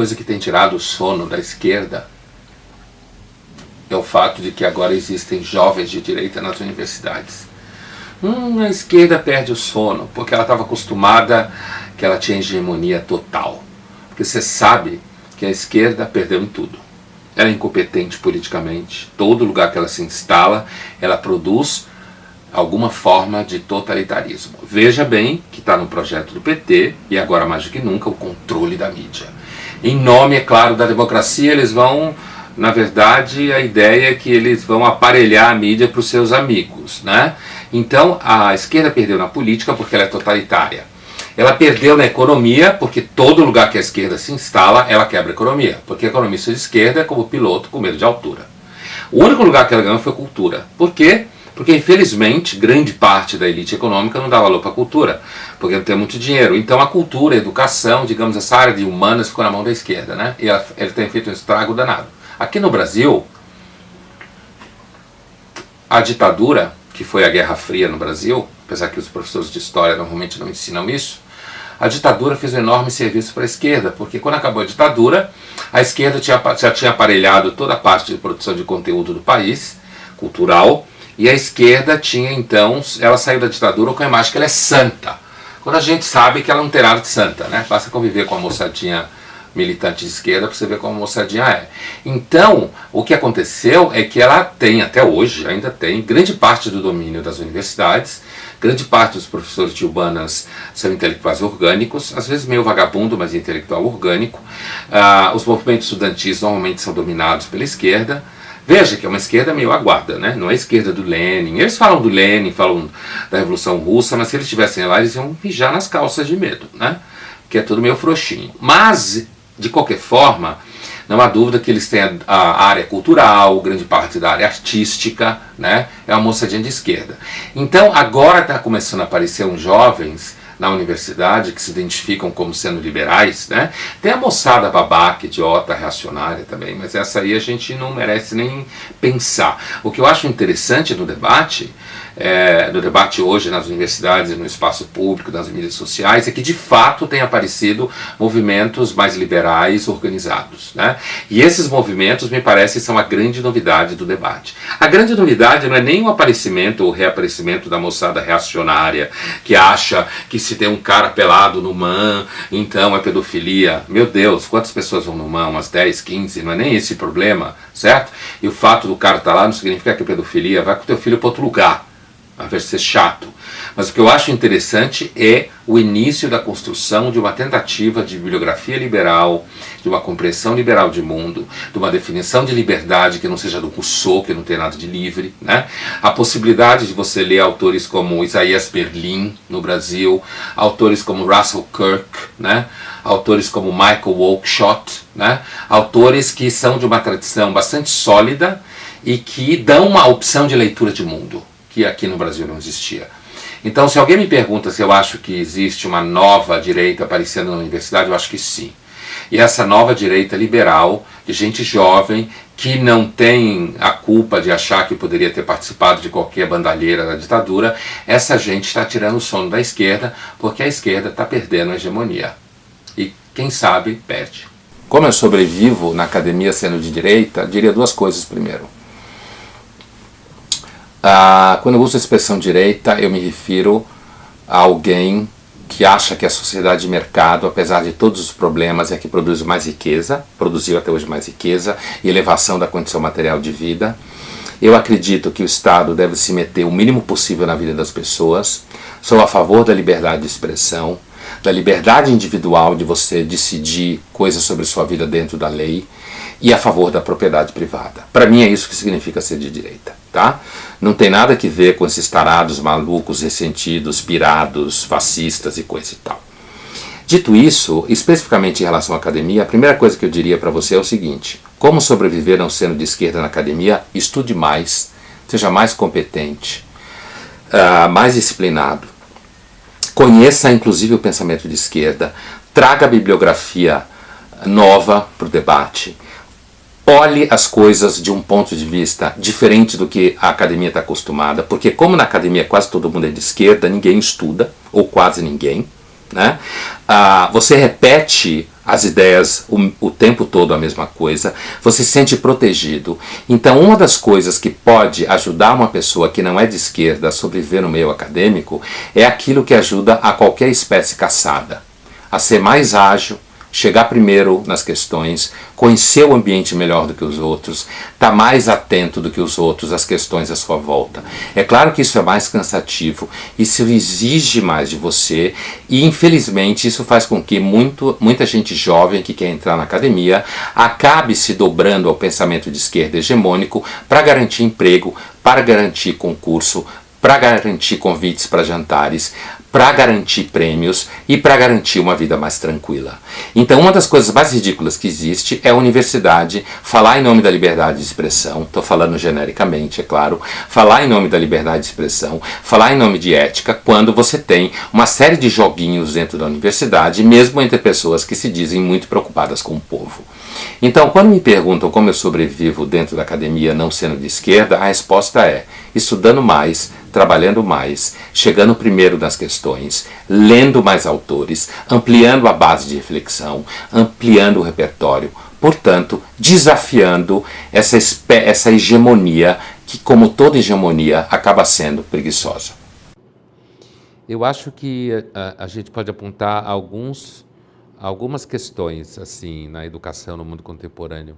coisa que tem tirado o sono da esquerda é o fato de que agora existem jovens de direita nas universidades. A esquerda perde o sono, porque ela estava acostumada que ela tinha hegemonia total. Porque você sabe que a esquerda perdeu em tudo. Ela é incompetente politicamente. Todo lugar que ela se instala, ela produz alguma forma de totalitarismo. Veja bem que está no projeto do PT, e agora mais do que nunca, o controle da mídia. Em nome, é claro, da democracia, eles vão, na verdade, a ideia é que eles vão aparelhar a mídia para os seus amigos, né? Então, a esquerda perdeu na política porque ela é totalitária. Ela perdeu na economia porque todo lugar que a esquerda se instala, ela quebra a economia. Porque a economista de esquerda é como piloto com medo de altura. O único lugar que ela ganhou foi cultura. Por quê? Porque, infelizmente, grande parte da elite econômica não dá valor para a cultura, porque não tem muito dinheiro. Então, a cultura, a educação, digamos, essa área de humanas ficou na mão da esquerda, né? E ela tem feito um estrago danado. Aqui no Brasil, a ditadura, que foi a Guerra Fria no Brasil, apesar que os professores de história normalmente não ensinam isso, a ditadura fez um enorme serviço para a esquerda, porque quando acabou a ditadura, a esquerda já tinha aparelhado toda a parte de produção de conteúdo do país, cultural, e a esquerda tinha então, ela saiu da ditadura com a imagem que ela é santa, quando a gente sabe que ela não tem nada de santa, né? Basta conviver com a moçadinha militante de esquerda para você ver como a moçadinha é. Então, o que aconteceu é que ela tem, até hoje, ainda tem, grande parte do domínio das universidades, grande parte dos professores de humanas são intelectuais orgânicos, às vezes meio vagabundo, mas intelectual orgânico. Os movimentos estudantis normalmente são dominados pela esquerda. Veja que é uma esquerda meio aguada, né? Não é a esquerda do Lenin. Eles falam do Lenin, falam da Revolução Russa, mas se eles estivessem lá, eles iam mijar nas calças de medo, né? Que é tudo meio frouxinho. Mas, de qualquer forma, não há dúvida que eles têm a área cultural, grande parte da área artística, né? É uma moçadinha de esquerda. Então, agora está começando a aparecer uns jovens na universidade que se identificam como sendo liberais, né? Tem a moçada babaca, idiota, reacionária também, mas essa aí a gente não merece nem pensar. O que eu acho interessante no debate hoje nas universidades, no espaço público, nas mídias sociais, é que de fato tem aparecido movimentos mais liberais organizados, né? E esses movimentos me parece são a grande novidade do debate. A grande novidade não é nem o aparecimento ou reaparecimento da moçada reacionária que acha que se tem um cara pelado no MAN, então é pedofilia. Meu Deus, quantas pessoas vão no MAN? Umas 10, 15, não é nem esse problema, certo? E o fato do cara estar lá não significa que é pedofilia, vai com o teu filho para outro lugar, ao invés de ser chato. Mas o que eu acho interessante é o início da construção de uma tentativa de bibliografia liberal, de uma compreensão liberal de mundo, de uma definição de liberdade que não seja do Rousseau, que não tem nada de livre, né? A possibilidade de você ler autores como Isaias Berlin, no Brasil, autores como Russell Kirk, né? Autores como Michael Oakeshott, né? Autores que são de uma tradição bastante sólida e que dão uma opção de leitura de mundo, que aqui no Brasil não existia. Então, se alguém me pergunta se eu acho que existe uma nova direita aparecendo na universidade, eu acho que sim. E essa nova direita liberal, de gente jovem, que não tem a culpa de achar que poderia ter participado de qualquer bandalheira da ditadura, essa gente está tirando o sono da esquerda, porque a esquerda está perdendo a hegemonia. E quem sabe, perde. Como eu sobrevivo na academia sendo de direita, diria duas coisas primeiro. Quando eu uso a expressão direita, eu me refiro a alguém que acha que a sociedade de mercado, apesar de todos os problemas, é que produz mais riqueza, produziu até hoje mais riqueza e elevação da condição material de vida. Eu acredito que o Estado deve se meter o mínimo possível na vida das pessoas. Sou a favor da liberdade de expressão, da liberdade individual de você decidir coisas sobre sua vida dentro da lei, e a favor da propriedade privada. Para mim é isso que significa ser de direita, tá? Não tem nada que ver com esses tarados malucos, ressentidos, pirados, fascistas e coisa e tal. Dito isso, especificamente em relação à academia, a primeira coisa que eu diria para você é o seguinte: como sobreviver não sendo de esquerda na academia? Estude mais, seja mais competente, mais disciplinado, conheça inclusive o pensamento de esquerda, traga bibliografia nova para o debate, olhe as coisas de um ponto de vista diferente do que a academia está acostumada, porque como na academia quase todo mundo é de esquerda, ninguém estuda, ou quase ninguém, né? Você repete as ideias o tempo todo a mesma coisa, você se sente protegido. Então, uma das coisas que pode ajudar uma pessoa que não é de esquerda a sobreviver no meio acadêmico é aquilo que ajuda a qualquer espécie caçada a ser mais ágil, chegar primeiro nas questões, conhecer o ambiente melhor do que os outros, estar mais atento do que os outros às questões à sua volta. É claro que isso é mais cansativo, isso exige mais de você e infelizmente isso faz com que muita gente jovem que quer entrar na academia acabe se dobrando ao pensamento de esquerda hegemônico para garantir emprego, para garantir concurso, para garantir convites para jantares, para garantir prêmios e para garantir uma vida mais tranquila. Então, uma das coisas mais ridículas que existe é a universidade falar em nome da liberdade de expressão, estou falando genericamente, é claro, falar em nome da liberdade de expressão, falar em nome de ética, quando você tem uma série de joguinhos dentro da universidade, mesmo entre pessoas que se dizem muito preocupadas com o povo. Então, quando me perguntam como eu sobrevivo dentro da academia não sendo de esquerda, a resposta é estudando mais, trabalhando mais, chegando primeiro nas questões, lendo mais autores, ampliando a base de reflexão, ampliando o repertório, portanto, desafiando essa hegemonia que, como toda hegemonia, acaba sendo preguiçosa. Eu acho que a gente pode apontar algumas questões assim na educação no mundo contemporâneo.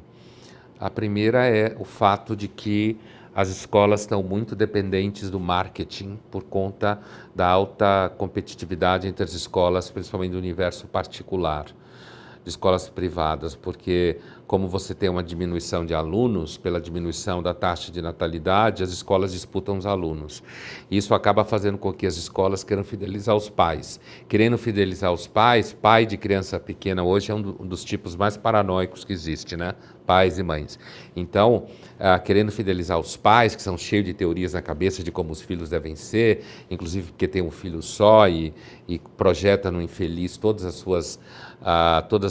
A primeira é o fato de que as escolas estão muito dependentes do marketing por conta da alta competitividade entre as escolas, principalmente do universo particular, de escolas privadas, porque como você tem uma diminuição de alunos, pela diminuição da taxa de natalidade, as escolas disputam os alunos. Isso acaba fazendo com que as escolas queiram fidelizar os pais. Querendo fidelizar os pais, pai de criança pequena hoje é um dos tipos mais paranoicos que existe, né? Pais e mães. Então, querendo fidelizar os pais, que são cheios de teorias na cabeça de como os filhos devem ser, inclusive porque tem um filho só e projeta no infeliz todas as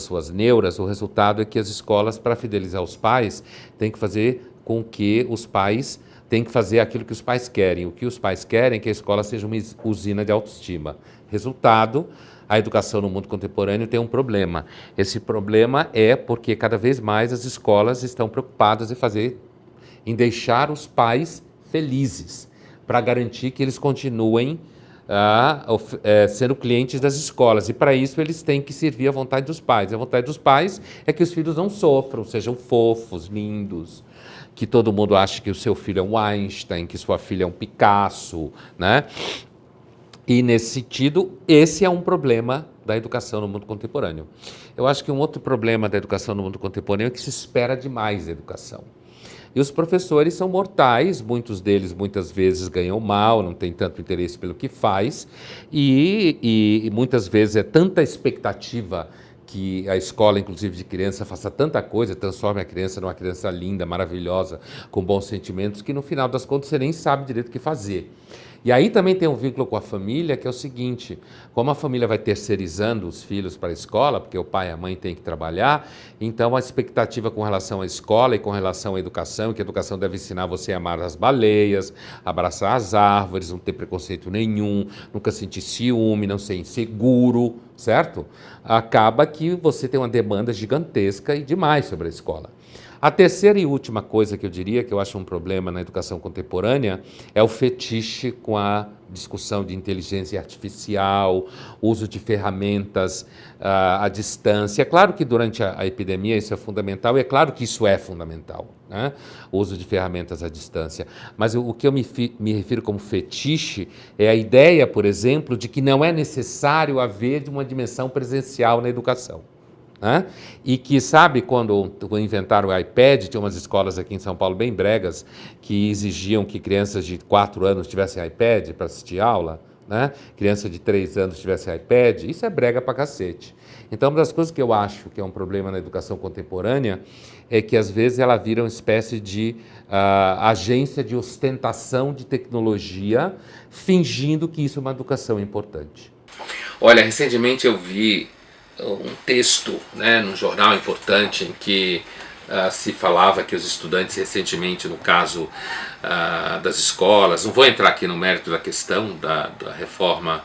suas neuras, o resultado é que as escolas, para fidelizar os pais, têm que fazer com que os pais têm que fazer aquilo que os pais querem. O que os pais querem é que a escola seja uma usina de autoestima. Resultado, a educação no mundo contemporâneo tem um problema. Esse problema é porque cada vez mais as escolas estão preocupadas em deixar os pais felizes, para garantir que eles continuem sendo clientes das escolas. E para isso eles têm que servir à vontade dos pais. A vontade dos pais é que os filhos não sofram, sejam fofos, lindos, que todo mundo ache que o seu filho é um Einstein, que sua filha é um Picasso, né? E, nesse sentido, esse é um problema da educação no mundo contemporâneo. Eu acho que um outro problema da educação no mundo contemporâneo é que se espera demais da educação. E os professores são mortais, muitos deles muitas vezes ganham mal, não têm tanto interesse pelo que faz, e muitas vezes é tanta expectativa que a escola, inclusive de criança, faça tanta coisa, transforme a criança numa criança linda, maravilhosa, com bons sentimentos, que no final das contas você nem sabe direito o que fazer. E aí também tem um vínculo com a família, que é o seguinte, como a família vai terceirizando os filhos para a escola, porque o pai e a mãe têm que trabalhar, então a expectativa com relação à escola e com relação à educação, que a educação deve ensinar você a amar as baleias, abraçar as árvores, não ter preconceito nenhum, nunca sentir ciúme, não ser inseguro, certo? Acaba que você tem uma demanda gigantesca e demais sobre a escola. A terceira e última coisa que eu diria, que eu acho um problema na educação contemporânea, é o fetiche com a discussão de inteligência artificial, uso de ferramentas à distância. É claro que durante a epidemia isso é fundamental, e é claro que isso é fundamental, né? O uso de ferramentas à distância. Mas o que eu me refiro como fetiche é a ideia, por exemplo, de que não é necessário haver uma dimensão presencial na educação. E que, sabe, quando inventaram o iPad, tinha umas escolas aqui em São Paulo bem bregas que exigiam que crianças de 4 anos tivessem iPad para assistir aula, né? Criança de 3 anos tivesse iPad, isso é brega pra cacete. Então, uma das coisas que eu acho que é um problema na educação contemporânea é que, às vezes, ela vira uma espécie de agência de ostentação de tecnologia, fingindo que isso é uma educação importante. Olha, recentemente eu vi um texto, né, num jornal importante em que se falava que os estudantes recentemente, no caso das escolas, não vou entrar aqui no mérito da questão da reforma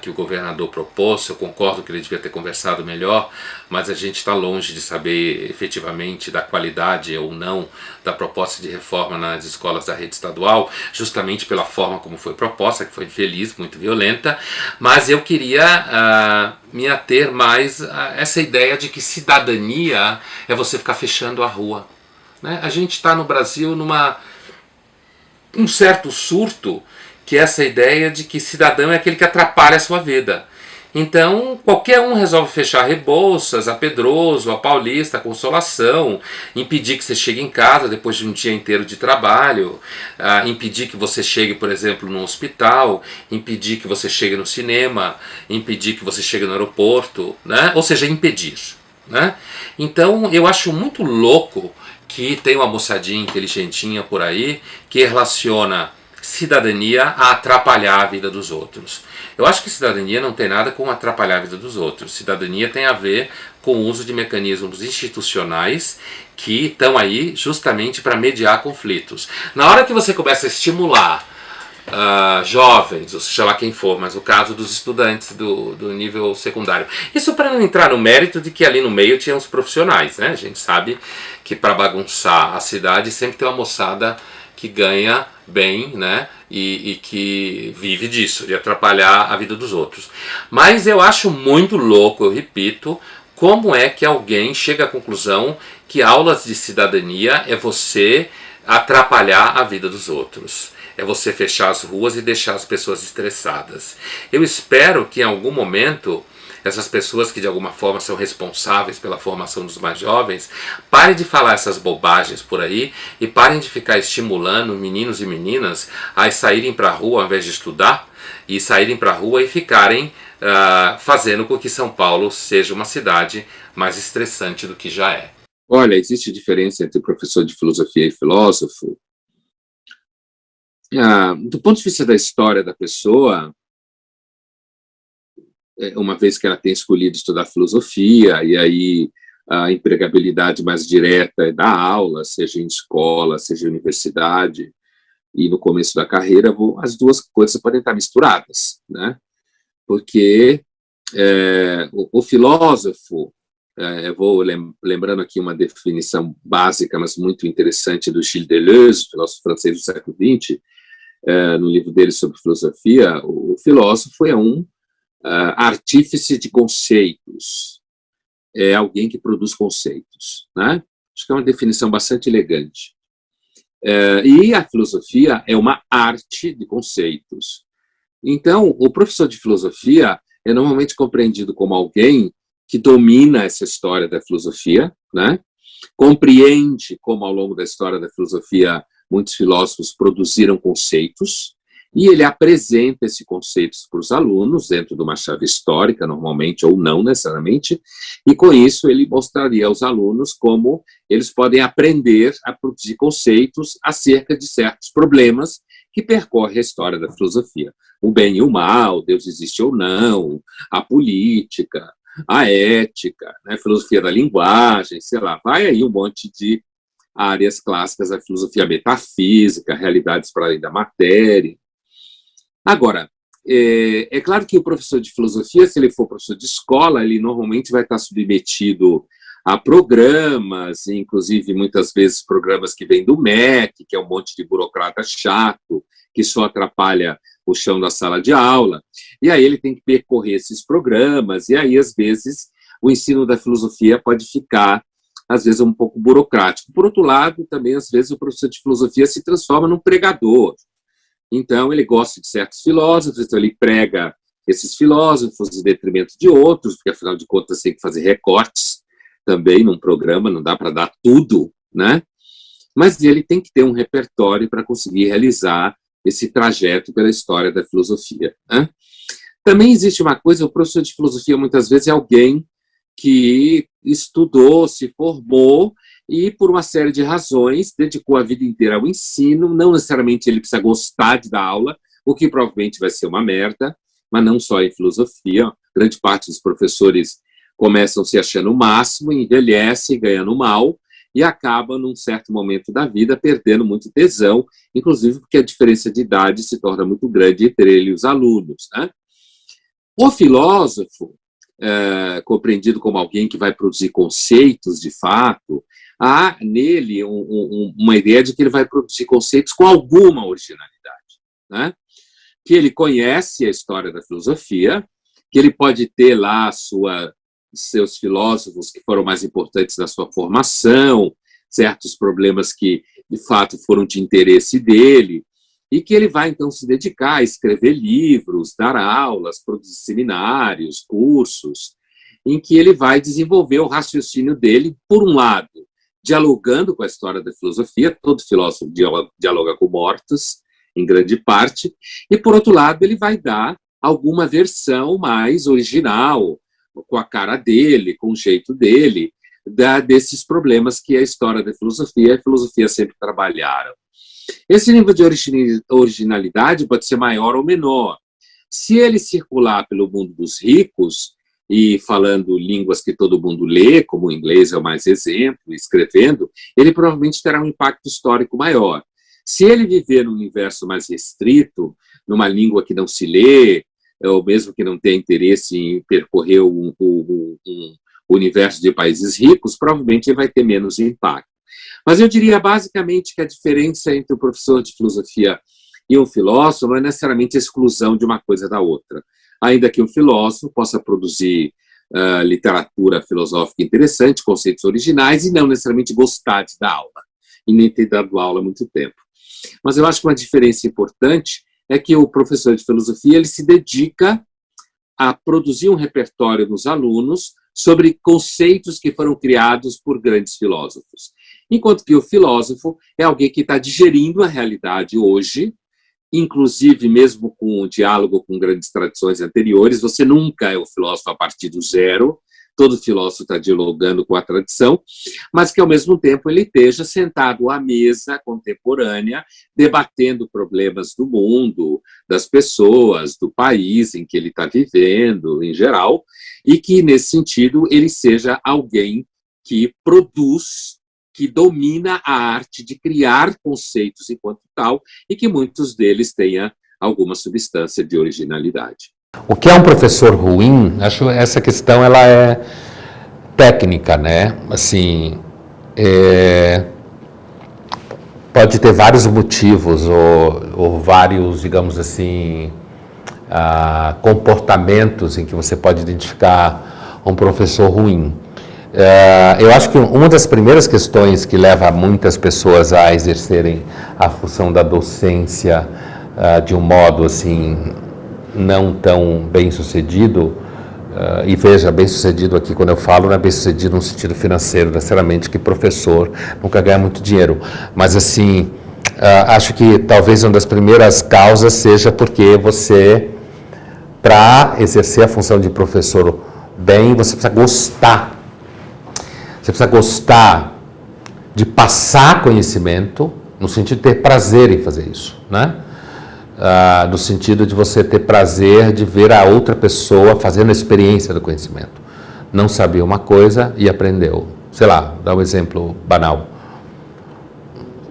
que o governador propôs. Eu concordo que ele devia ter conversado melhor, mas a gente está longe de saber efetivamente da qualidade ou não da proposta de reforma nas escolas da rede estadual, justamente pela forma como foi proposta, que foi infeliz, muito violenta. Mas eu queria me ater mais a essa ideia de que cidadania é você ficar fechando a rua, né? A gente está no Brasil um certo surto, que é essa ideia de que cidadão é aquele que atrapalha a sua vida. Então, qualquer um resolve fechar a Rebouças, a Pedroso, a Paulista, a Consolação, impedir que você chegue em casa depois de um dia inteiro de trabalho, impedir que você chegue, por exemplo, no hospital, impedir que você chegue no cinema, impedir que você chegue no aeroporto, né? Ou seja, impedir, né? Então, eu acho muito louco que tem uma moçadinha inteligentinha por aí que relaciona cidadania a atrapalhar a vida dos outros. Eu acho que cidadania não tem nada com atrapalhar a vida dos outros. Cidadania tem a ver com o uso de mecanismos institucionais que estão aí justamente para mediar conflitos. Na hora que você começa a estimular jovens, ou seja lá quem for, mas o caso dos estudantes do nível secundário. Isso para não entrar no mérito de que ali no meio tinha os profissionais, né? A gente sabe que para bagunçar a cidade sempre tem uma moçada que ganha bem, né? E que vive disso, de atrapalhar a vida dos outros. Mas eu acho muito louco, eu repito, como é que alguém chega à conclusão que aulas de cidadania é você atrapalhar a vida dos outros. É você fechar as ruas e deixar as pessoas estressadas. Eu espero que em algum momento essas pessoas que de alguma forma são responsáveis pela formação dos mais jovens parem de falar essas bobagens por aí e parem de ficar estimulando meninos e meninas a saírem para a rua ao invés de estudar, e saírem para a rua e ficarem fazendo com que São Paulo seja uma cidade mais estressante do que já é. Olha, existe diferença entre professor de filosofia e filósofo. Do ponto de vista da história da pessoa, uma vez que ela tem escolhido estudar filosofia, e aí a empregabilidade mais direta é dar aula, seja em escola, seja em universidade, e no começo da carreira, as duas coisas podem estar misturadas, né? Porque o filósofo, eu vou lembrando aqui uma definição básica, mas muito interessante, do Gilles Deleuze, filósofo francês do século XX, no livro dele sobre filosofia. O filósofo é um artífice de conceitos, é alguém que produz conceitos, né? Acho que é uma definição bastante elegante. E a filosofia é uma arte de conceitos. Então, o professor de filosofia é normalmente compreendido como alguém que domina essa história da filosofia, né? Compreende como, ao longo da história da filosofia, muitos filósofos produziram conceitos, e ele apresenta esses conceitos para os alunos, dentro de uma chave histórica, normalmente, ou não necessariamente, e com isso ele mostraria aos alunos como eles podem aprender a produzir conceitos acerca de certos problemas que percorrem a história da filosofia. O bem e o mal, Deus existe ou não, a política, a ética, né, filosofia da linguagem, sei lá, vai aí um monte de áreas clássicas da filosofia metafísica, realidades para além da matéria. Agora, é claro que o professor de filosofia, se ele for professor de escola, ele normalmente vai estar submetido a programas, inclusive muitas vezes programas que vêm do MEC, que é um monte de burocrata chato, que só atrapalha o chão da sala de aula, e aí ele tem que percorrer esses programas, e aí, às vezes, o ensino da filosofia pode ficar, às vezes, um pouco burocrático. Por outro lado, também, às vezes, o professor de filosofia se transforma num pregador. Então, ele gosta de certos filósofos, então ele prega esses filósofos em detrimento de outros, porque, afinal de contas, tem que fazer recortes também num programa, não dá para dar tudo, né? Mas ele tem que ter um repertório para conseguir realizar esse trajeto pela história da filosofia, né? Também existe uma coisa, o professor de filosofia muitas vezes é alguém que estudou, se formou e, por uma série de razões, dedicou a vida inteira ao ensino. Não necessariamente ele precisa gostar de dar aula, o que provavelmente vai ser uma merda, mas não só em filosofia. Grande parte dos professores começam se achando o máximo, envelhecem, ganhando mal, e acabam, num certo momento da vida, perdendo muito tesão, inclusive porque a diferença de idade se torna muito grande entre ele e os alunos, né? O filósofo, compreendido como alguém que vai produzir conceitos de fato, há nele uma ideia de que ele vai produzir conceitos com alguma originalidade, né? Que ele conhece a história da filosofia, que ele pode ter lá seus filósofos que foram mais importantes na sua formação, certos problemas que, de fato, foram de interesse dele, e que ele vai, então, se dedicar a escrever livros, dar aulas, produzir seminários, cursos, em que ele vai desenvolver o raciocínio dele, por um lado, dialogando com a história da filosofia, todo filósofo dialoga com mortos, em grande parte, e, por outro lado, ele vai dar alguma versão mais original, com a cara dele, com o jeito dele, desses problemas que a história da filosofia e a filosofia sempre trabalharam. Esse nível de originalidade pode ser maior ou menor. Se ele circular pelo mundo dos ricos, e falando línguas que todo mundo lê, como o inglês é o mais exemplo, escrevendo, ele provavelmente terá um impacto histórico maior. Se ele viver num universo mais restrito, numa língua que não se lê, ou mesmo que não tenha interesse em percorrer um universo de países ricos, provavelmente ele vai ter menos impacto. Mas eu diria basicamente que a diferença entre o professor de filosofia e um filósofo não é necessariamente a exclusão de uma coisa da outra. Ainda que um filósofo possa produzir literatura filosófica interessante, conceitos originais, e não necessariamente gostar de dar aula, e nem ter dado aula há muito tempo. Mas eu acho que uma diferença importante é que o professor de filosofia ele se dedica a produzir um repertório nos alunos sobre conceitos que foram criados por grandes filósofos. Enquanto que o filósofo é alguém que está digerindo a realidade hoje, inclusive mesmo com o diálogo com grandes tradições anteriores. Você nunca é o filósofo a partir do zero, todo filósofo está dialogando com a tradição, mas que ao mesmo tempo ele esteja sentado à mesa contemporânea, debatendo problemas do mundo, das pessoas, do país em que ele está vivendo, em geral, e que, nesse sentido, ele seja alguém que produz, que domina a arte de criar conceitos enquanto tal, e que muitos deles tenham alguma substância de originalidade. O que é um professor ruim? Acho essa questão ela é técnica, né? Assim, pode ter vários motivos ou vários, digamos assim, comportamentos em que você pode identificar um professor ruim. Eu acho que uma das primeiras questões que leva muitas pessoas a exercerem a função da docência de um modo assim não tão bem sucedido, e veja, bem sucedido aqui quando eu falo, não é bem sucedido no sentido financeiro, necessariamente, que professor nunca ganha muito dinheiro, mas assim, acho que talvez uma das primeiras causas seja porque você, para exercer a função de professor bem, você precisa gostar. Você precisa gostar de passar conhecimento, no sentido de ter prazer em fazer isso, né? No sentido de você ter prazer de ver a outra pessoa fazendo a experiência do conhecimento. Não sabia uma coisa e aprendeu. Sei lá, dá um exemplo banal.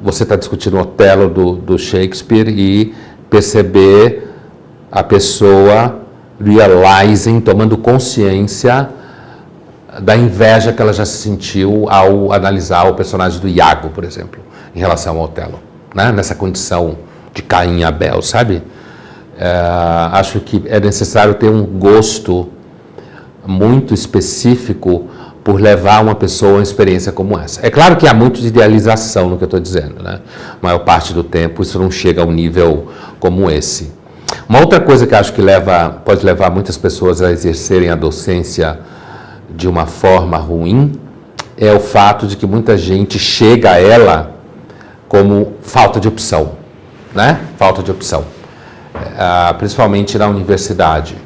Você está discutindo o Otelo do Shakespeare e perceber a pessoa realizing, tomando consciência da inveja que ela já sentiu ao analisar o personagem do Iago, por exemplo, em relação ao Otelo, né? Nessa condição de Caim e Abel, sabe? Acho que é necessário ter um gosto muito específico por levar uma pessoa a uma experiência como essa. É claro que há muito de idealização no que eu estou dizendo, né? A maior parte do tempo isso não chega a um nível como esse. Uma outra coisa que acho que pode levar muitas pessoas a exercerem a docência de uma forma ruim é o fato de que muita gente chega a ela como falta de opção, né? Falta de opção, principalmente na universidade.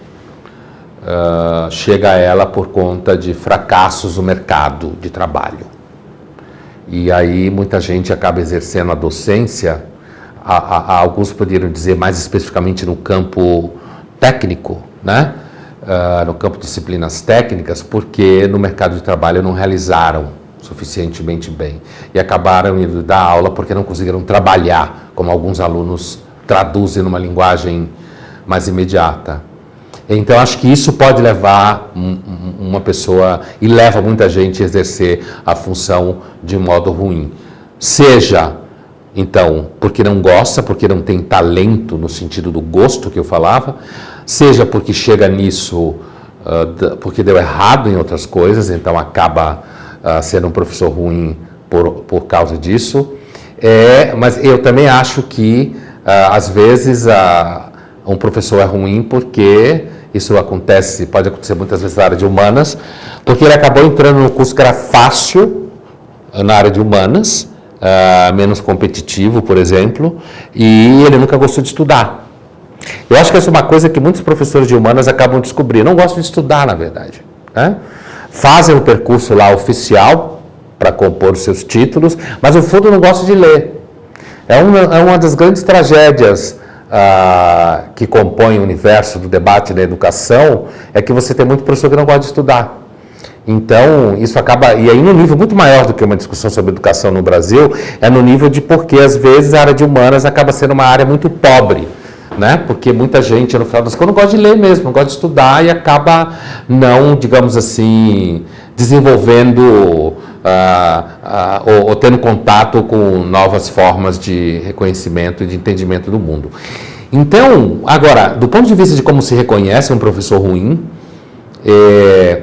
Chega a ela por conta de fracassos no mercado de trabalho. E aí muita gente acaba exercendo a docência, alguns poderiam dizer mais especificamente no campo técnico, né? No campo de disciplinas técnicas, porque no mercado de trabalho não realizaram suficientemente bem e acabaram indo dar aula porque não conseguiram trabalhar, como alguns alunos traduzem numa linguagem mais imediata. Então acho que isso pode levar uma pessoa, e leva muita gente a exercer a função de modo ruim. Seja, então, porque não gosta, porque não tem talento no sentido do gosto que eu falava, seja porque chega nisso porque deu errado em outras coisas, então acaba sendo um professor ruim por causa disso. Mas eu também acho que, às vezes, um professor é ruim porque isso pode acontecer muitas vezes na área de humanas, porque ele acabou entrando no curso que era fácil na área de humanas, menos competitivo, por exemplo, e ele nunca gostou de estudar. Eu acho que essa é uma coisa que muitos professores de humanas acabam descobrindo. Não gostam de estudar, na verdade, né? Fazem o percurso lá oficial para compor os seus títulos, mas no fundo não gostam de ler. É uma das grandes tragédias que compõe o universo do debate da educação, é que você tem muito professor que não gosta de estudar. Então, isso acaba, e aí no nível muito maior do que uma discussão sobre educação no Brasil, é no nível de porque às vezes a área de humanas acaba sendo uma área muito pobre, né? Porque muita gente, no final das contas, não gosta de ler mesmo, não gosta de estudar e acaba não, digamos assim, desenvolvendo ou tendo contato com novas formas de reconhecimento e de entendimento do mundo. Então, agora, do ponto de vista de como se reconhece um professor ruim,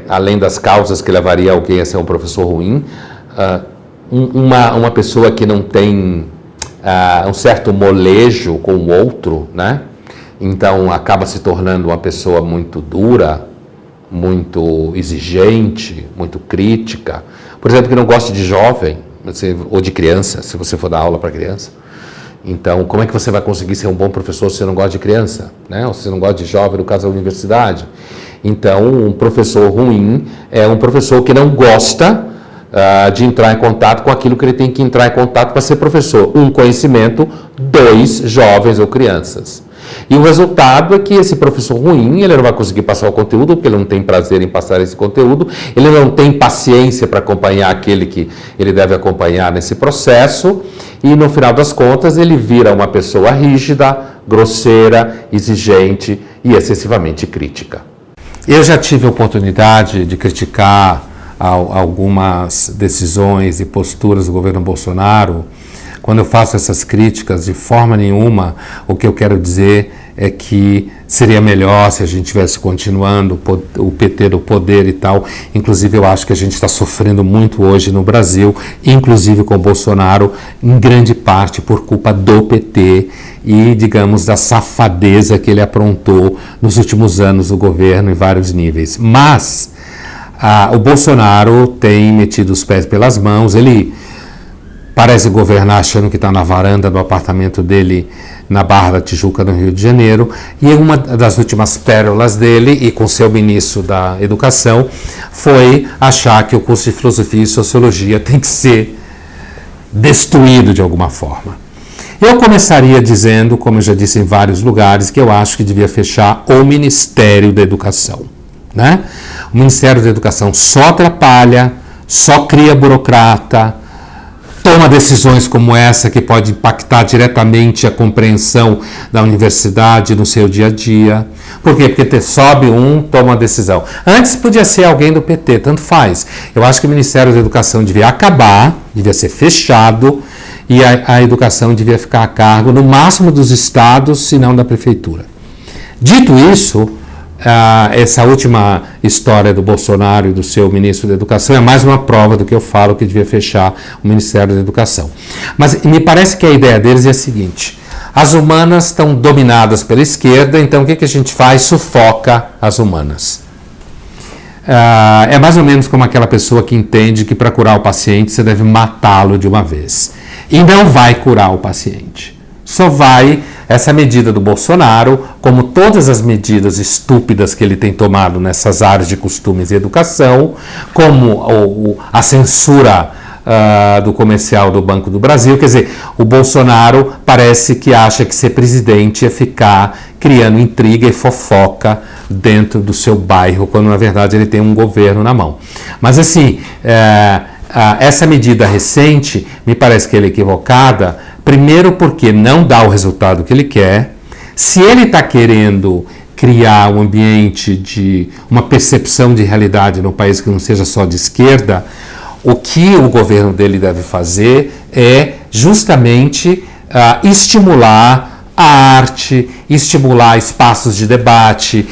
além das causas que levaria alguém a ser um professor ruim, uma pessoa que não tem um certo molejo com o outro, né? Então acaba se tornando uma pessoa muito dura, muito exigente, muito crítica. Por exemplo, que não gosta de jovem ou de criança, se você for dar aula para criança. Então, como é que você vai conseguir ser um bom professor se você não gosta de criança, né? Ou se você não gosta de jovem, no caso da universidade? Então, um professor ruim é um professor que não gosta de entrar em contato com aquilo que ele tem que entrar em contato para ser professor. 1, conhecimento, 2, jovens ou crianças. E o resultado é que esse professor ruim, ele não vai conseguir passar o conteúdo, porque ele não tem prazer em passar esse conteúdo, ele não tem paciência para acompanhar aquele que ele deve acompanhar nesse processo, e no final das contas ele vira uma pessoa rígida, grosseira, exigente e excessivamente crítica. Eu já tive a oportunidade de criticar algumas decisões e posturas do governo Bolsonaro. Quando eu faço essas críticas, de forma nenhuma, o que eu quero dizer é que seria melhor se a gente estivesse continuando o PT do poder e tal. Inclusive, eu acho que a gente está sofrendo muito hoje no Brasil, inclusive com o Bolsonaro, em grande parte por culpa do PT e, digamos, da safadeza que ele aprontou nos últimos anos do governo em vários níveis. Mas o Bolsonaro tem metido os pés pelas mãos, ele parece governar achando que está na varanda do apartamento dele na Barra da Tijuca, no Rio de Janeiro, e uma das últimas pérolas dele, e com seu ministro da Educação, foi achar que o curso de Filosofia e Sociologia tem que ser destruído de alguma forma. Eu começaria dizendo, como eu já disse em vários lugares, que eu acho que devia fechar o Ministério da Educação, né? O Ministério da Educação só atrapalha, só cria burocrata, toma decisões como essa que pode impactar diretamente a compreensão da universidade no seu dia a dia. Por quê? Porque sobe toma uma decisão. Antes podia ser alguém do PT, tanto faz. Eu acho que o Ministério da Educação devia acabar, devia ser fechado, e a educação devia ficar a cargo, no máximo, dos estados, se não da prefeitura. Dito isso, essa última história do Bolsonaro e do seu ministro da Educação é mais uma prova do que eu falo que devia fechar o Ministério da Educação. Mas me parece que a ideia deles é a seguinte: as humanas estão dominadas pela esquerda, então o que a gente faz? Sufoca as humanas. É mais ou menos como aquela pessoa que entende que para curar o paciente você deve matá-lo de uma vez. E não vai curar o paciente. Só vai. Essa medida do Bolsonaro, como todas as medidas estúpidas que ele tem tomado nessas áreas de costumes e educação, como a censura do comercial do Banco do Brasil, quer dizer, o Bolsonaro parece que acha que ser presidente é ficar criando intriga e fofoca dentro do seu bairro, quando na verdade ele tem um governo na mão. Mas assim, essa medida recente me parece que ela é equivocada. Primeiro porque não dá o resultado que ele quer. Se ele está querendo criar um ambiente de uma percepção de realidade no país que não seja só de esquerda, o que o governo dele deve fazer é justamente estimular a arte, estimular espaços de debate,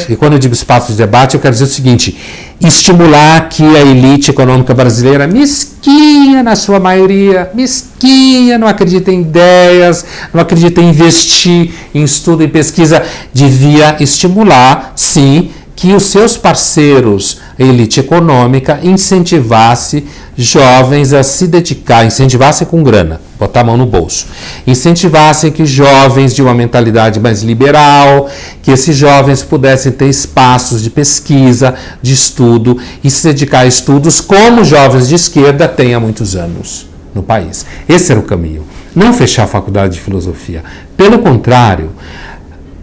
e quando eu digo espaços de debate, eu quero dizer o seguinte: estimular que a elite econômica brasileira, mesquinha na sua maioria, mesquinha, não acredita em ideias, não acredita em investir em estudo e pesquisa, devia estimular, sim, que os seus parceiros, a elite econômica, incentivasse jovens a se dedicar, incentivasse com grana, botar a mão no bolso, incentivassem que jovens de uma mentalidade mais liberal, que esses jovens pudessem ter espaços de pesquisa, de estudo e se dedicar a estudos como jovens de esquerda têm há muitos anos no país. Esse era o caminho. Não fechar a faculdade de filosofia. Pelo contrário,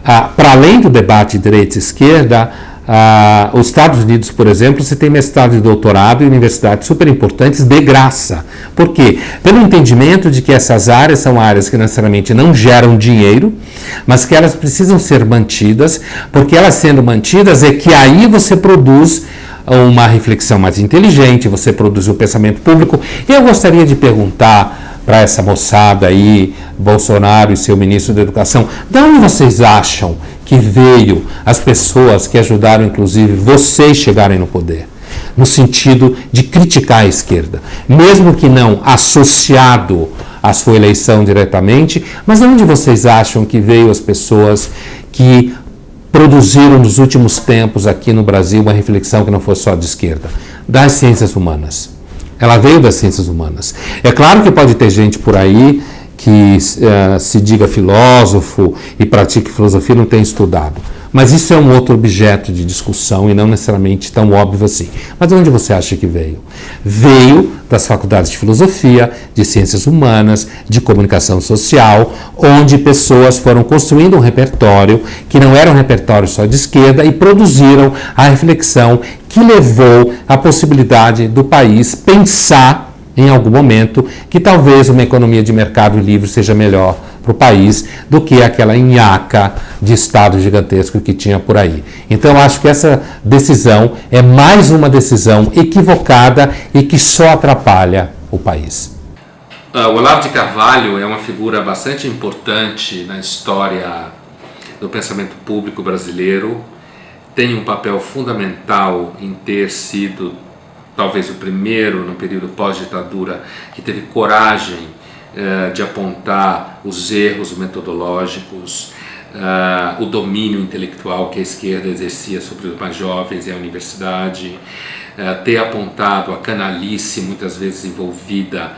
para além do debate direita e esquerda, os Estados Unidos, por exemplo, você tem mestrado e doutorado em universidades super importantes de graça. Por quê? Pelo entendimento de que essas áreas são áreas que necessariamente não geram dinheiro, mas que elas precisam ser mantidas, porque elas sendo mantidas é que aí você produz uma reflexão mais inteligente, você produz um pensamento público. Eu gostaria de perguntar para essa moçada aí, Bolsonaro e seu ministro da Educação, de onde vocês acham que veio as pessoas que ajudaram, inclusive, vocês chegarem no poder? No sentido de criticar a esquerda, mesmo que não associado à sua eleição diretamente, mas de onde vocês acham que veio as pessoas que produziram nos últimos tempos aqui no Brasil uma reflexão que não fosse só de esquerda? Das ciências humanas. Ela veio das ciências humanas. É claro que pode ter gente por aí que se diga filósofo e pratique filosofia e não tenha estudado. Mas isso é um outro objeto de discussão e não necessariamente tão óbvio assim. Mas de onde você acha que veio? Veio das faculdades de filosofia, de ciências humanas, de comunicação social, onde pessoas foram construindo um repertório que não era um repertório só de esquerda e produziram a reflexão que levou à possibilidade do país pensar em algum momento que talvez uma economia de mercado livre seja melhor para o país do que aquela nhaca de Estado gigantesco que tinha por aí. Então, acho que essa decisão é mais uma decisão equivocada e que só atrapalha o país. O Olavo de Carvalho é uma figura bastante importante na história do pensamento público brasileiro, tem um papel fundamental em ter sido talvez o primeiro, no período pós-ditadura, que teve coragem de apontar os erros metodológicos, o domínio intelectual que a esquerda exercia sobre os mais jovens e a universidade, ter apontado a canalice muitas vezes envolvida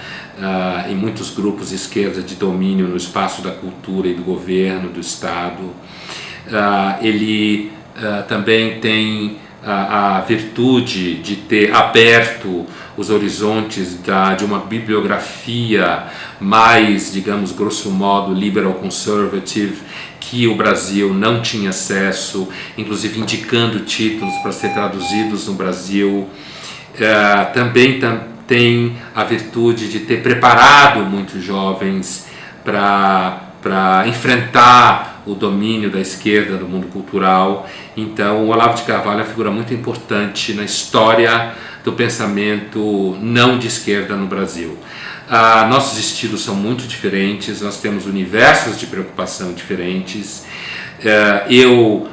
em muitos grupos de esquerda de domínio no espaço da cultura e do governo, do Estado. Ele também tem a virtude de ter aberto os horizontes de uma bibliografia mais, digamos, grosso modo, liberal conservative, que o Brasil não tinha acesso, inclusive indicando títulos para ser traduzidos no Brasil. Também tem a virtude de ter preparado muitos jovens para enfrentar o domínio da esquerda do mundo cultural. Então, o Olavo de Carvalho é uma figura muito importante na história do pensamento não de esquerda no Brasil. Nossos estilos são muito diferentes, nós temos universos de preocupação diferentes. Eu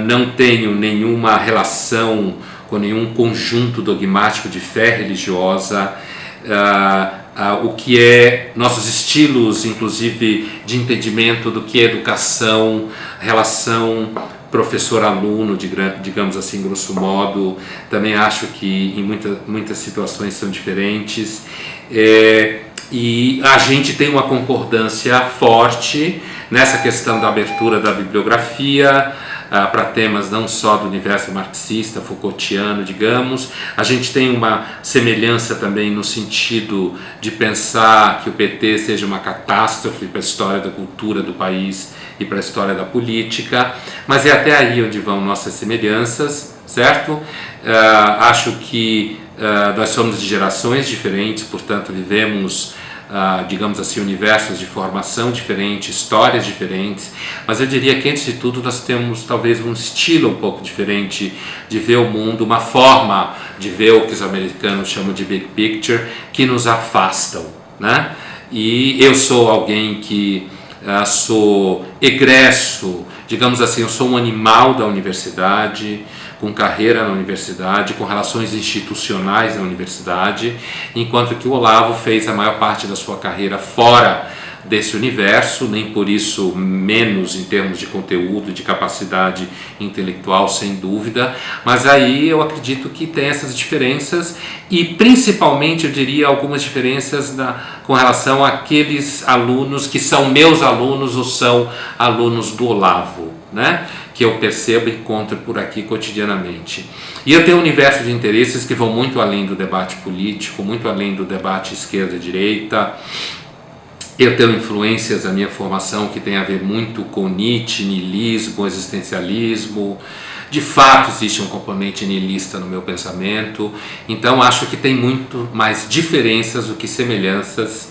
não tenho nenhuma relação com nenhum conjunto dogmático de fé religiosa. O que é nossos estilos, inclusive de entendimento do que é educação, relação professor-aluno, digamos assim, grosso modo, também acho que em muitas situações são diferentes, e a gente tem uma concordância forte nessa questão da abertura da bibliografia, para temas não só do universo marxista, Foucaultiano, digamos. A gente tem uma semelhança também no sentido de pensar que o PT seja uma catástrofe para a história da cultura do país e para a história da política, mas é até aí onde vão nossas semelhanças, certo? Acho que nós somos de gerações diferentes, portanto vivemos digamos assim, universos de formação diferentes, histórias diferentes, mas eu diria que, antes de tudo, nós temos talvez um estilo um pouco diferente de ver o mundo, uma forma de ver o que os americanos chamam de big picture, que nos afastam, né? E eu sou alguém que sou egresso, digamos assim, eu sou um animal da universidade, com carreira na universidade, com relações institucionais na universidade, enquanto que o Olavo fez a maior parte da sua carreira fora desse universo, nem por isso menos em termos de conteúdo, de capacidade intelectual, sem dúvida, mas aí eu acredito que tem essas diferenças e principalmente eu diria algumas diferenças com relação àqueles alunos que são meus alunos ou são alunos do Olavo, né? Que eu percebo e encontro por aqui cotidianamente. E eu tenho um universo de interesses que vão muito além do debate político, muito além do debate esquerda-direita. Eu tenho influências da minha formação que tem a ver muito com Nietzsche, niilismo, existencialismo. De fato, existe um componente niilista no meu pensamento. Então, acho que tem muito mais diferenças do que semelhanças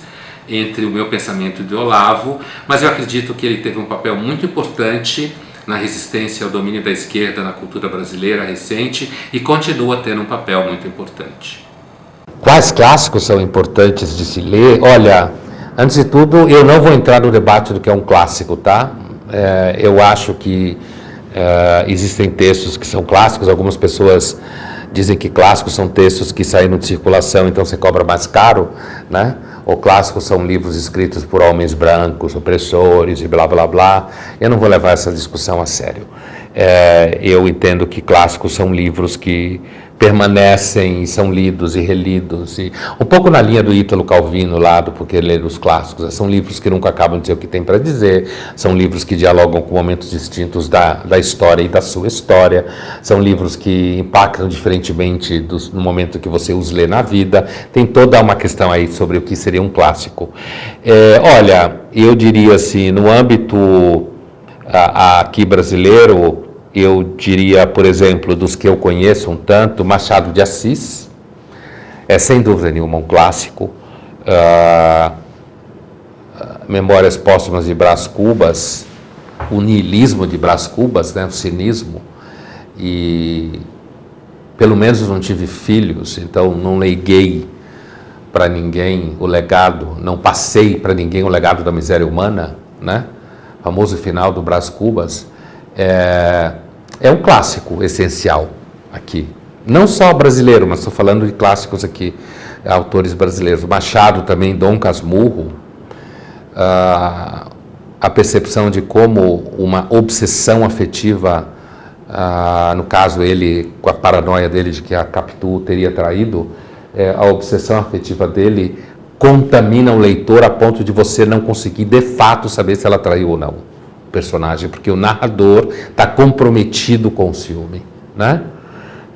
entre o meu pensamento e o de Olavo, mas eu acredito que ele teve um papel muito importante na resistência ao domínio da esquerda na cultura brasileira recente e continua tendo um papel muito importante. Quais clássicos são importantes de se ler? Olha, antes de tudo, eu não vou entrar no debate do que é um clássico, tá? Eu acho que existem textos que são clássicos, algumas pessoas dizem que clássicos são textos que saíram de circulação, então você cobra mais caro, né? Ou clássicos são livros escritos por homens brancos, opressores e blá blá blá. Eu não vou levar essa discussão a sério. Eu entendo que clássicos são livros que permanecem e são lidos e relidos, e um pouco na linha do Ítalo Calvino lá do Por que Ler os Clássicos. São livros que nunca acabam de dizer o que tem para dizer, são livros que dialogam com momentos distintos da história e da sua história, são livros que impactam diferentemente no momento que você os lê na vida. Tem toda uma questão aí sobre o que seria um clássico. Olha, eu diria assim, no âmbito aqui brasileiro, eu diria, por exemplo, dos que eu conheço um tanto, Machado de Assis, é sem dúvida nenhuma um clássico. Memórias Póstumas de Brás Cubas, o niilismo de Brás Cubas, né, o cinismo, e pelo menos não tive filhos, então não leguei para ninguém o legado, não passei para ninguém o legado da miséria humana, né? O famoso final do Brás Cubas. É um clássico essencial aqui. Não só brasileiro, mas estou falando de clássicos aqui, autores brasileiros. Machado também, Dom Casmurro. A percepção de como uma obsessão afetiva, no caso ele, com a paranoia dele de que a Capitu teria traído, a obsessão afetiva dele contamina o leitor a ponto de você não conseguir de fato saber se ela traiu ou não personagem, porque o narrador está comprometido com o ciúme, né?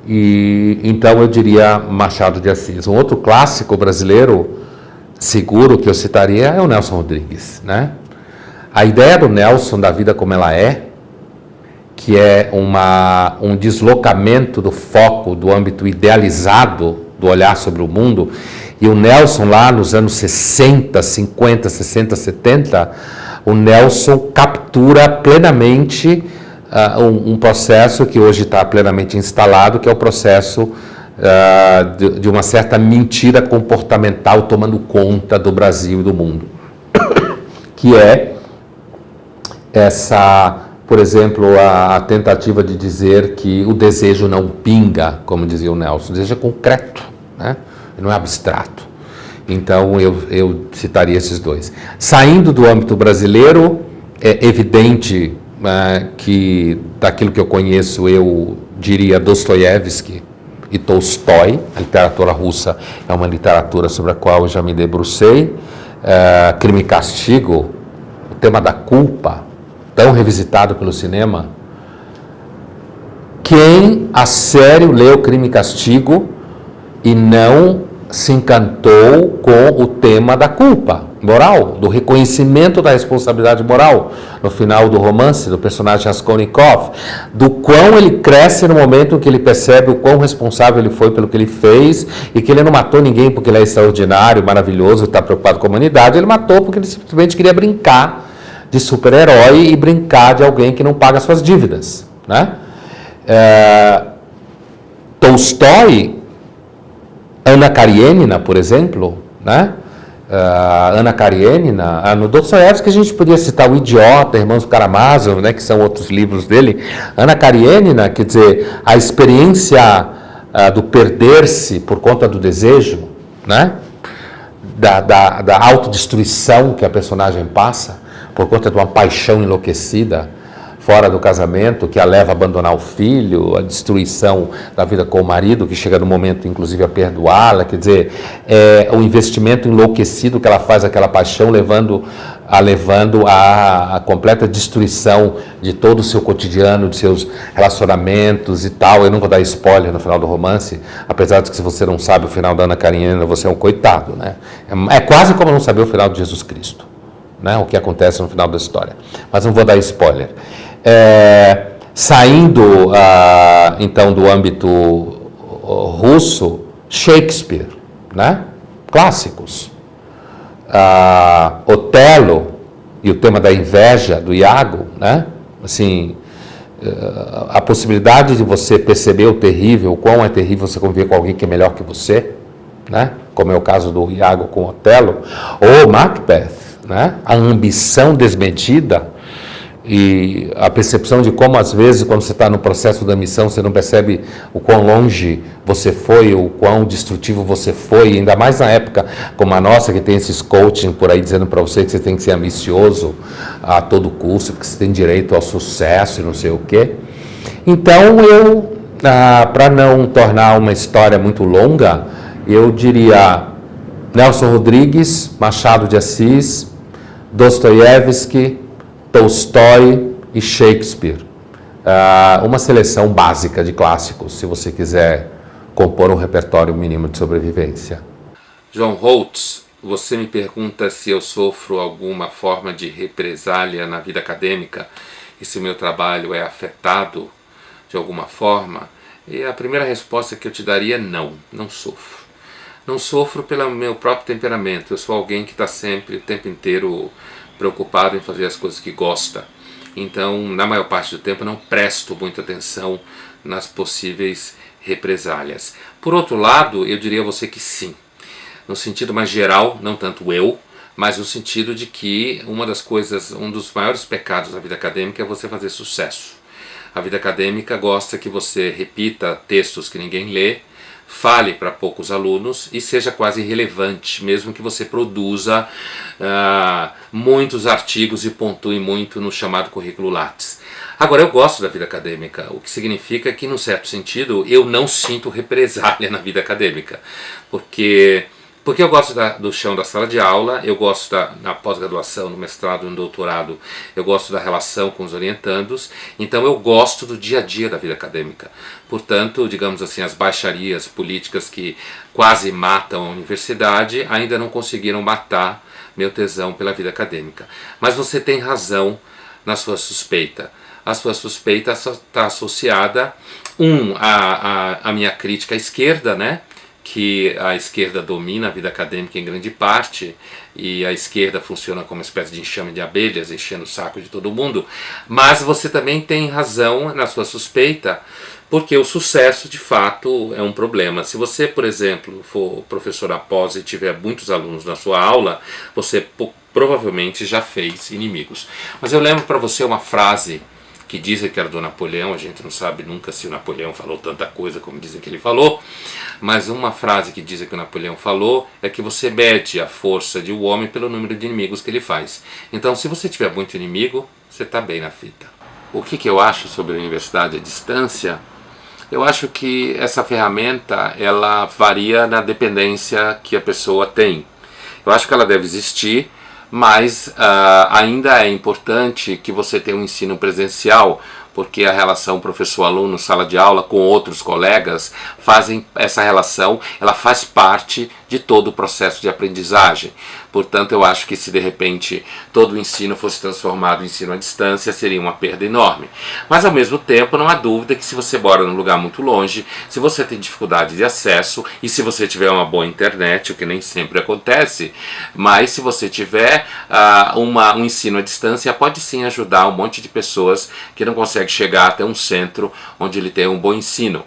E então eu diria Machado de Assis. Um outro clássico brasileiro seguro que eu citaria é o Nelson Rodrigues, né? A ideia do Nelson, da vida como ela é, que é um deslocamento do foco do âmbito idealizado do olhar sobre o mundo, e o Nelson lá nos anos 60, 50, 60, 70, o Nelson captura plenamente um processo que hoje está plenamente instalado, que é o processo de uma certa mentira comportamental tomando conta do Brasil e do mundo. Que é essa, por exemplo, a tentativa de dizer que o desejo não pinga, como dizia o Nelson. O desejo é concreto, né? Não é abstrato. Então, eu citaria esses dois. Saindo do âmbito brasileiro, é evidente que, daquilo que eu conheço, eu diria Dostoiévski e Tolstói. A literatura russa é uma literatura sobre a qual eu já me debrucei. Crime e Castigo, o tema da culpa, tão revisitado pelo cinema. Quem a sério leu Crime e Castigo e não se encantou com o tema da culpa moral, do reconhecimento da responsabilidade moral no final do romance do personagem Raskolnikov, do quão ele cresce no momento em que ele percebe o quão responsável ele foi pelo que ele fez e que ele não matou ninguém porque ele é extraordinário, maravilhoso, está preocupado com a humanidade, ele matou porque ele simplesmente queria brincar de super-herói e brincar de alguém que não paga suas dívidas, né? Tolstói, Anna Karenina, por exemplo, né? Anna Karenina, no Dostoiévski a gente podia citar O Idiota, Irmãos Karamazov, né, que são outros livros dele. Anna Karenina, quer dizer, a experiência do perder-se por conta do desejo, né? Da autodestruição que a personagem passa por conta de uma paixão enlouquecida fora do casamento, que a leva a abandonar o filho, a destruição da vida com o marido, que chega no momento, inclusive, a perdoá-la, quer dizer, o investimento enlouquecido que ela faz aquela paixão, levando a completa destruição de todo o seu cotidiano, de seus relacionamentos e tal. Eu não vou dar spoiler no final do romance, apesar de que, se você não sabe o final da Anna Karenina, você é um coitado, né? É quase como não saber o final de Jesus Cristo, né? O que acontece no final da história. Mas não vou dar spoiler. Saindo então do âmbito russo, Shakespeare, né? Clássicos, Otelo e o tema da inveja do Iago, né? Assim, a possibilidade de você perceber o terrível, o quão é terrível você conviver com alguém que é melhor que você, né? Como é o caso do Iago com Otelo, ou Macbeth, né? A ambição desmedida e a percepção de como, às vezes, quando você está no processo da missão, você não percebe o quão longe você foi, o quão destrutivo você foi, ainda mais na época como a nossa, que tem esses coaching por aí dizendo para você que você tem que ser ambicioso a todo custo, que você tem direito ao sucesso e não sei o quê. Então, para não tornar uma história muito longa, eu diria Nelson Rodrigues, Machado de Assis, Dostoiévski, Tolstói e Shakespeare. Uma seleção básica de clássicos, se você quiser compor um repertório mínimo de sobrevivência. João Holtz, você me pergunta se eu sofro alguma forma de represália na vida acadêmica e se o meu trabalho é afetado de alguma forma. E a primeira resposta que eu te daria é não sofro. Não sofro pelo meu próprio temperamento. Eu sou alguém que está sempre, o tempo inteiro, preocupado em fazer as coisas que gosta. Então, na maior parte do tempo, não presto muita atenção nas possíveis represálias. Por outro lado, eu diria a você que sim. No sentido mais geral, não tanto eu, mas no sentido de que um dos maiores pecados da vida acadêmica é você fazer sucesso. A vida acadêmica gosta que você repita textos que ninguém lê, fale para poucos alunos e seja quase irrelevante, mesmo que você produza muitos artigos e pontue muito no chamado currículo Lattes. Agora, eu gosto da vida acadêmica, o que significa que, num certo sentido, eu não sinto represália na vida acadêmica, porque eu gosto do chão da sala de aula, eu gosto na pós-graduação, no mestrado, no doutorado, eu gosto da relação com os orientandos, então eu gosto do dia a dia da vida acadêmica. Portanto, digamos assim, as baixarias políticas que quase matam a universidade ainda não conseguiram matar meu tesão pela vida acadêmica. Mas você tem razão na sua suspeita. A sua suspeita está associada, à minha crítica à esquerda, né? Que a esquerda domina a vida acadêmica em grande parte e a esquerda funciona como uma espécie de enxame de abelhas, enchendo o saco de todo mundo. Mas você também tem razão na sua suspeita, porque o sucesso, de fato, é um problema. Se você, por exemplo, for professor após e tiver muitos alunos na sua aula, você provavelmente já fez inimigos. Mas eu lembro para você uma frase que dizem que era do Napoleão, a gente não sabe nunca se o Napoleão falou tanta coisa como dizem que ele falou, mas uma frase que dizem que o Napoleão falou é que você mede a força de um homem pelo número de inimigos que ele faz. Então, se você tiver muito inimigo, você está bem na fita. O que eu acho sobre a universidade à distância? Eu acho que essa ferramenta, ela varia na dependência que a pessoa tem. Eu acho que ela deve existir, mas ainda é importante que você tenha um ensino presencial, porque a relação professor-aluno, sala de aula, com outros colegas, fazem essa relação, ela faz parte de todo o processo de aprendizagem. Portanto, eu acho que se de repente todo o ensino fosse transformado em ensino à distância, seria uma perda enorme. Mas ao mesmo tempo, não há dúvida que se você mora num lugar muito longe, se você tem dificuldade de acesso e se você tiver uma boa internet, o que nem sempre acontece, mas se você tiver um ensino à distância, pode sim ajudar um monte de pessoas que não conseguem chegar até um centro onde ele tem um bom ensino.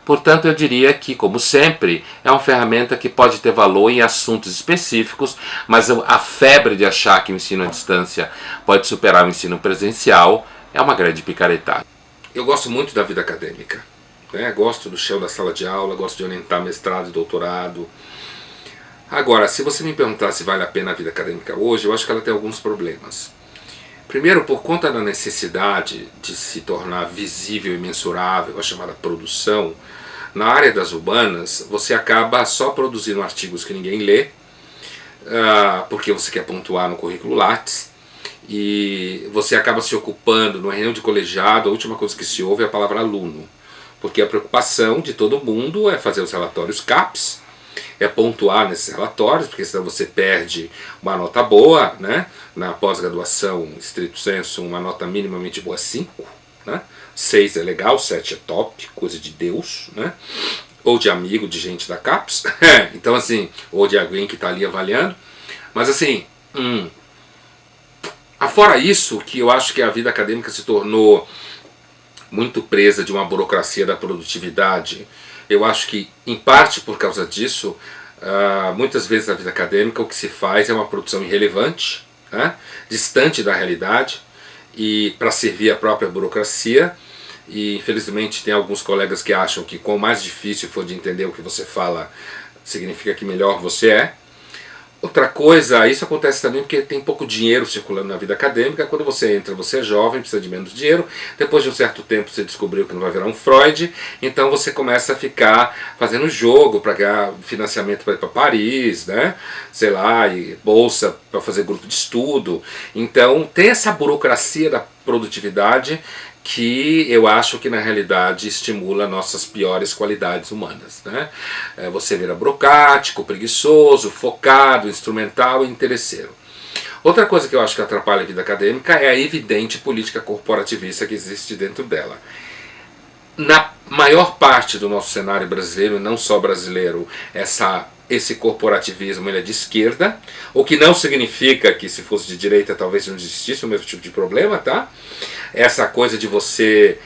Portanto, eu diria que, como sempre, é uma ferramenta que pode ter valor em assuntos específicos, mas a febre de achar que o ensino à distância pode superar o ensino presencial é uma grande picaretagem. Eu gosto muito da vida acadêmica, né? Gosto do chão da sala de aula, gosto de orientar mestrado e doutorado. Agora, se você me perguntar se vale a pena a vida acadêmica hoje, eu acho que ela tem alguns problemas. Primeiro, por conta da necessidade de se tornar visível e mensurável, a chamada produção, na área das humanas, você acaba só produzindo artigos que ninguém lê, porque você quer pontuar no currículo Lattes, e você acaba se ocupando, numa reunião de colegiado, a última coisa que se ouve é a palavra aluno, porque a preocupação de todo mundo é fazer os relatórios CAPES, é pontuar nesses relatórios, porque senão você perde uma nota boa, né? Na pós-graduação, estrito senso, uma nota minimamente boa 5, né? 6 é legal, 7 é top, coisa de Deus, né? Ou de amigo, de gente da CAPES, então assim, ou de alguém que está ali avaliando, mas assim, afora isso, que eu acho que a vida acadêmica se tornou muito presa de uma burocracia da produtividade. Eu acho que, em parte por causa disso, muitas vezes na vida acadêmica o que se faz é uma produção irrelevante, né? Distante da realidade, e para servir a própria burocracia. E infelizmente tem alguns colegas que acham que quanto mais difícil for de entender o que você fala, significa que melhor você é. Outra coisa, isso acontece também porque tem pouco dinheiro circulando na vida acadêmica. Quando você entra, você é jovem, precisa de menos dinheiro. Depois de um certo tempo você descobriu que não vai virar um Freud, então você começa a ficar fazendo jogo para ganhar financiamento para ir para Paris, né? Sei lá, e bolsa para fazer grupo de estudo. Então tem essa burocracia da produtividade que eu acho que na realidade estimula nossas piores qualidades humanas, né? Você vira burocrático, preguiçoso, focado, instrumental e interesseiro. Outra coisa que eu acho que atrapalha a vida acadêmica é a evidente política corporativista que existe dentro dela. Na maior parte do nosso cenário brasileiro, e não só brasileiro, esse corporativismo ele é de esquerda, o que não significa que se fosse de direita talvez não existisse o mesmo tipo de problema, tá? Essa coisa de você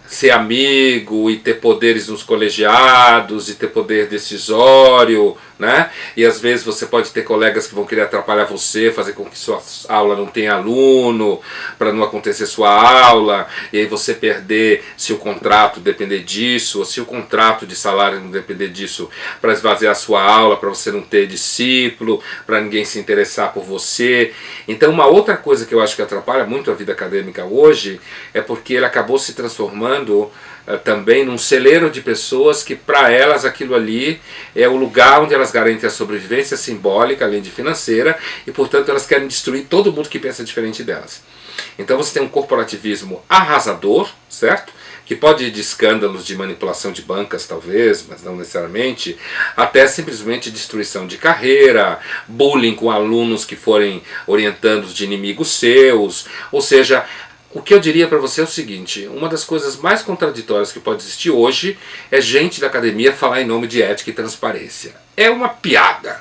ser amigo e ter poderes nos colegiados e ter poder decisório, né? E às vezes você pode ter colegas que vão querer atrapalhar você, fazer com que sua aula não tenha aluno, para não acontecer sua aula, e aí você perder se o contrato depender disso, ou se o contrato de salário não depender disso, para esvaziar a sua aula, para você não ter discípulo, para ninguém se interessar por você. Então uma outra coisa que eu acho que atrapalha muito a vida acadêmica hoje é porque ele acabou se transformando também num celeiro de pessoas que para elas aquilo ali é o lugar onde elas garantem a sobrevivência simbólica, além de financeira, e portanto elas querem destruir todo mundo que pensa diferente delas. Então você tem um corporativismo arrasador, certo? Que pode ir de escândalos de manipulação de bancas talvez, mas não necessariamente, até simplesmente destruição de carreira, bullying com alunos que forem orientandos de inimigos seus, ou seja, o que eu diria para você é o seguinte: uma das coisas mais contraditórias que pode existir hoje é gente da academia falar em nome de ética e transparência. É uma piada.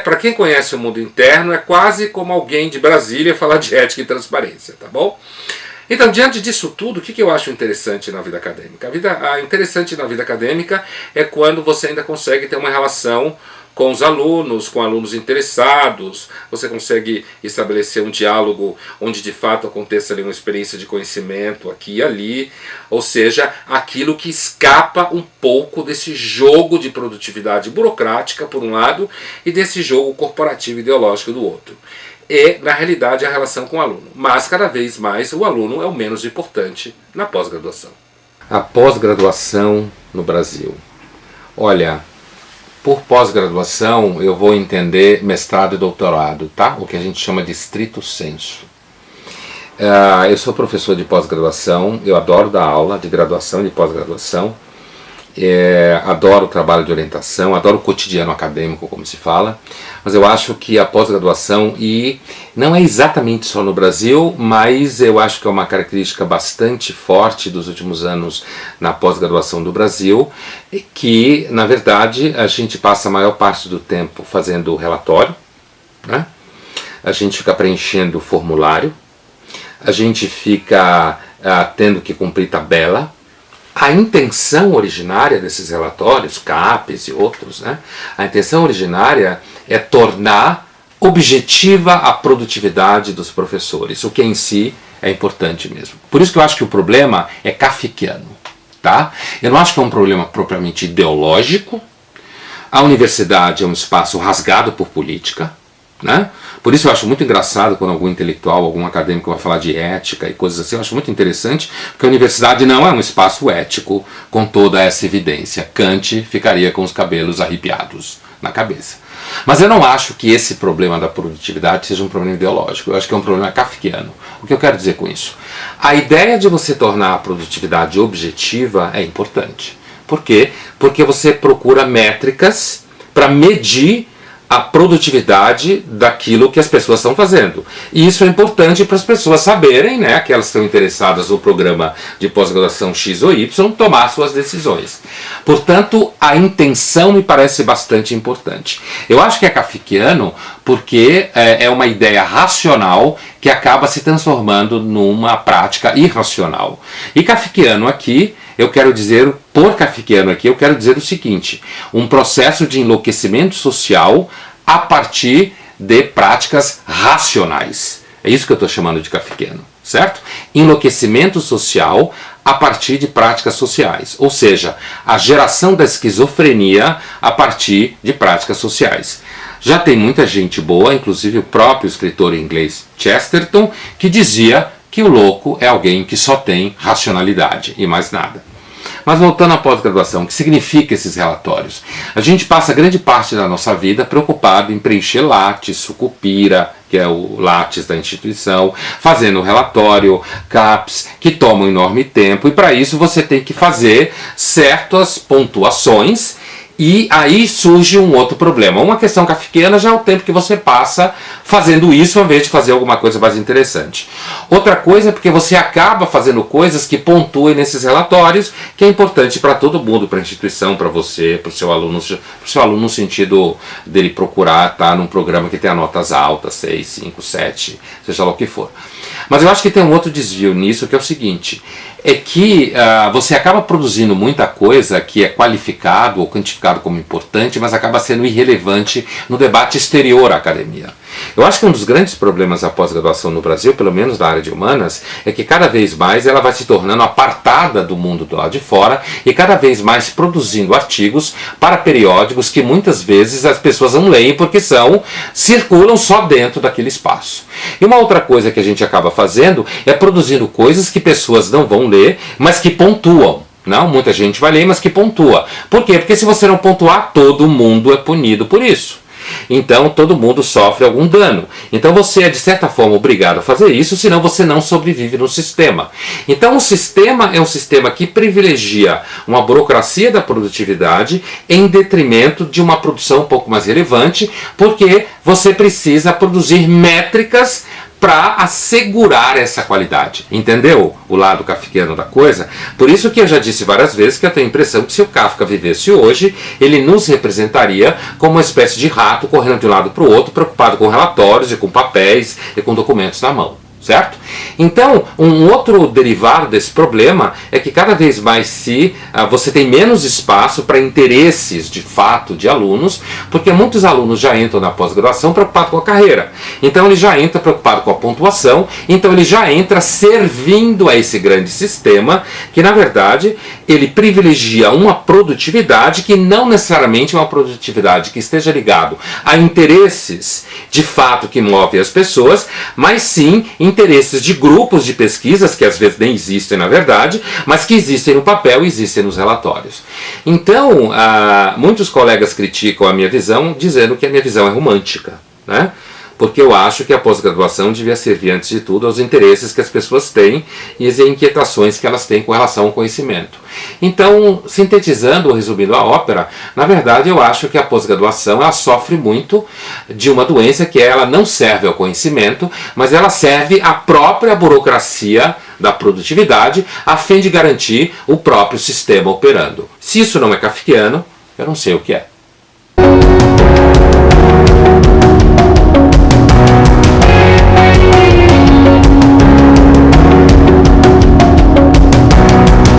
Para quem conhece o mundo interno, é quase como alguém de Brasília falar de ética e transparência, tá bom? Então, diante disso tudo, o que eu acho interessante na vida acadêmica? Interessante na vida acadêmica é quando você ainda consegue ter uma relação com os alunos, com alunos interessados, você consegue estabelecer um diálogo onde de fato aconteça ali uma experiência de conhecimento aqui e ali, ou seja, aquilo que escapa um pouco desse jogo de produtividade burocrática por um lado e desse jogo corporativo ideológico do outro. E, na realidade, a relação com o aluno. Mas, cada vez mais, o aluno é o menos importante na pós-graduação. A pós-graduação no Brasil. Olha, por pós-graduação eu vou entender mestrado e doutorado, tá? O que a gente chama de estrito sensu. Eu sou professor de pós-graduação, eu adoro dar aula de graduação e de pós-graduação, adoro o trabalho de orientação, adoro o cotidiano acadêmico, como se fala, mas eu acho que a pós-graduação, e não é exatamente só no Brasil, mas eu acho que é uma característica bastante forte dos últimos anos na pós-graduação do Brasil, que, na verdade, a gente passa a maior parte do tempo fazendo relatório, né? A gente fica preenchendo formulário, a gente fica tendo que cumprir tabela. A intenção originária desses relatórios, CAPES e outros, né? A intenção originária é tornar objetiva a produtividade dos professores, o que em si é importante mesmo. Por isso que eu acho que o problema é kafkiano, tá? Eu não acho que é um problema propriamente ideológico. A universidade é um espaço rasgado por política, né? Por isso eu acho muito engraçado quando algum intelectual, algum acadêmico vai falar de ética e coisas assim. Eu acho muito interessante, porque a universidade não é um espaço ético com toda essa evidência. Kant ficaria com os cabelos arrepiados na cabeça. Mas eu não acho que esse problema da produtividade seja um problema ideológico. Eu acho que é um problema kafkiano. O que eu quero dizer com isso? A ideia de você tornar a produtividade objetiva é importante. Por quê? Porque você procura métricas para medir a produtividade daquilo que as pessoas estão fazendo. E isso é importante para as pessoas saberem, né, que elas estão interessadas no programa de pós-graduação X ou Y, tomar suas decisões. Portanto, a intenção me parece bastante importante. Eu acho que é kafkiano porque é uma ideia racional que acaba se transformando numa prática irracional. E kafkiano aqui, eu quero dizer, por kafkiano aqui, eu quero dizer o seguinte: um processo de enlouquecimento social a partir de práticas racionais. É isso que eu estou chamando de kafkiano, certo? Enlouquecimento social a partir de práticas sociais, ou seja, a geração da esquizofrenia a partir de práticas sociais. Já tem muita gente boa, inclusive o próprio escritor inglês Chesterton, que dizia que o louco é alguém que só tem racionalidade e mais nada. Mas voltando à pós-graduação, o que significa esses relatórios? A gente passa grande parte da nossa vida preocupado em preencher lattes, sucupira, que é o lattes da instituição, fazendo relatório, CAPES, que toma um enorme tempo, e para isso você tem que fazer certas pontuações. E aí surge um outro problema. Uma questão kafkiana já é o tempo que você passa fazendo isso ao invés de fazer alguma coisa mais interessante. Outra coisa é porque você acaba fazendo coisas que pontuem nesses relatórios, que é importante para todo mundo, para a instituição, para você, para o seu aluno no sentido dele procurar estar num programa que tenha notas altas, 6, 5, 7, seja lá o que for. Mas eu acho que tem um outro desvio nisso, que é o seguinte: é que você acaba produzindo muita coisa que é qualificado ou quantificado como importante, mas acaba sendo irrelevante no debate exterior à academia. Eu acho que um dos grandes problemas da pós-graduação no Brasil, pelo menos na área de humanas, é que cada vez mais ela vai se tornando apartada do mundo do lado de fora e cada vez mais produzindo artigos para periódicos que muitas vezes as pessoas não leem porque circulam só dentro daquele espaço. E uma outra coisa que a gente acaba fazendo é produzindo coisas que pessoas não vão ler, mas que pontuam. Não, muita gente vai ler, mas que pontua. Por quê? Porque se você não pontuar, todo mundo é punido por isso. Então todo mundo sofre algum dano. Então você é de certa forma obrigado a fazer isso, senão você não sobrevive no sistema. Então o sistema é um sistema que privilegia uma burocracia da produtividade em detrimento de uma produção um pouco mais relevante, porque você precisa produzir métricas para assegurar essa qualidade. Entendeu o lado kafkiano da coisa? Por isso que eu já disse várias vezes que eu tenho a impressão que se o Kafka vivesse hoje, ele nos representaria como uma espécie de rato correndo de um lado para o outro, preocupado com relatórios e com papéis e com documentos na mão. Certo? Então, um outro derivado desse problema é que cada vez mais você tem menos espaço para interesses de fato de alunos, porque muitos alunos já entram na pós-graduação preocupados com a carreira. Então ele já entra preocupado com a pontuação, então ele já entra servindo a esse grande sistema, que na verdade ele privilegia uma produtividade que não necessariamente é uma produtividade que esteja ligado a interesses de fato que movem as pessoas, mas sim interesses de grupos de pesquisas que às vezes nem existem na verdade, mas que existem no papel e existem nos relatórios. Então, muitos colegas criticam a minha visão dizendo que a minha visão é romântica, né? porque eu acho que a pós-graduação devia servir, antes de tudo, aos interesses que as pessoas têm e às inquietações que elas têm com relação ao conhecimento. Então, sintetizando ou resumindo a ópera, na verdade eu acho que a pós-graduação ela sofre muito de uma doença que ela não serve ao conhecimento, mas ela serve à própria burocracia da produtividade a fim de garantir o próprio sistema operando. Se isso não é kafkiano, eu não sei o que é.